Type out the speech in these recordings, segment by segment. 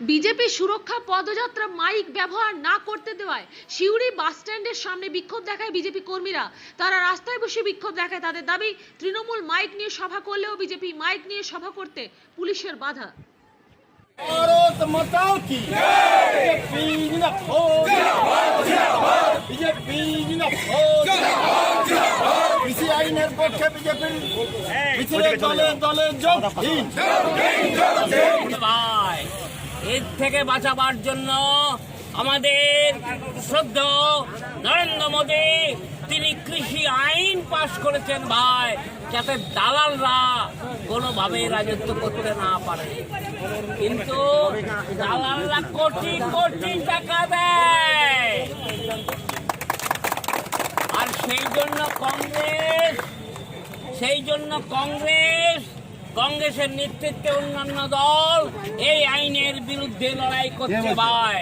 BJP সুরক্ষা পদযাত্রা mic ব্যবহার না করতে দেওয়ায় সিউড়ি বাস স্ট্যান্ডের সামনে বিক্ষোভ দেখায় বিজেপি কর্মীরা। তারা রাস্তায় বসে বিক্ষোভ দেখায়। তাদের দাবি, তৃণমূল মাইক নিয়ে সভা করলেও বিজেপি মাইক নিয়ে সভা করতে পুলিশের বাধা। भारत माता की बीजेपी जिंदाबाद बीजेपी जिंदाबाद কৃষি আইনের পক্ষে বিজেপির মিছিলে দলে দলে যোগ দিন। ভাই, এর থেকে বাঁচাবার জন্য আমাদের শ্রদ্ধেয় নরেন্দ্র মোদী তিনি কৃষি আইন পাশ করেছেন ভাই, যাতে দালালরা কোনোভাবে রাজত্ব করতে না পারে। কিন্তু দালালরা কোটি কোটি টাকা দেয়, আর সেই জন্য কংগ্রেসের নেতৃত্বে অন্যান্য দল এই আইনের বিরুদ্ধে লড়াই করছে ভাই।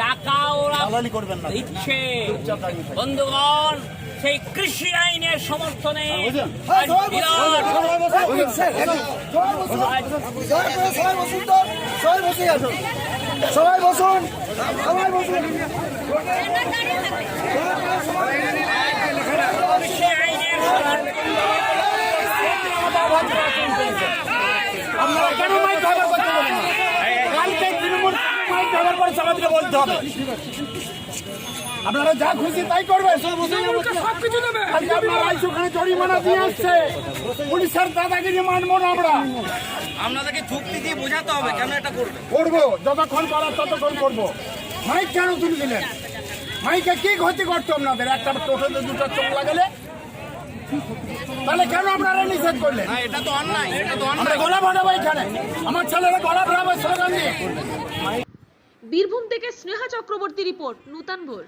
টাকা ওরা দিচ্ছে। বন্ধুগণ, সেই কৃষি আইনের সমর্থনে সবাই বসুন। আপনারা কেন মাইক ব্যবহার করতে বলেন? কালকে তৃণমূল মাইক ব্যবহার করে সমাজকে বলতে হবে আপনারা যা খুশি তাই করবেন। আপনারা ওখানে জরিমানা দিয়ে আসছে, পুলিশের দাদাগিরি মানবো না আমরা। আপনাদেরকে যুক্তি দিয়ে বোঝাতে হবে কেন এটা করবো, যতক্ষণ করার ততক্ষণ করবো। মাইক কেন তুলে দিলেন? মাইকে কি ক্ষতি করতো আপনাদের? একটা টোটোতে দুটো চোখ লাগালে তাহলে কেন আপনারা নিষেধ করলেন? এটা তো অন্যায়, এটা তো আমরা গলা ভাড়াবো এখানে, আমার ছেলেরা গলা ভাড়াবো স্লোগান দিয়ে। বীরভূম থেকে স্নেহা চক্রবর্তী রিপোর্ট, নূতন ভোর।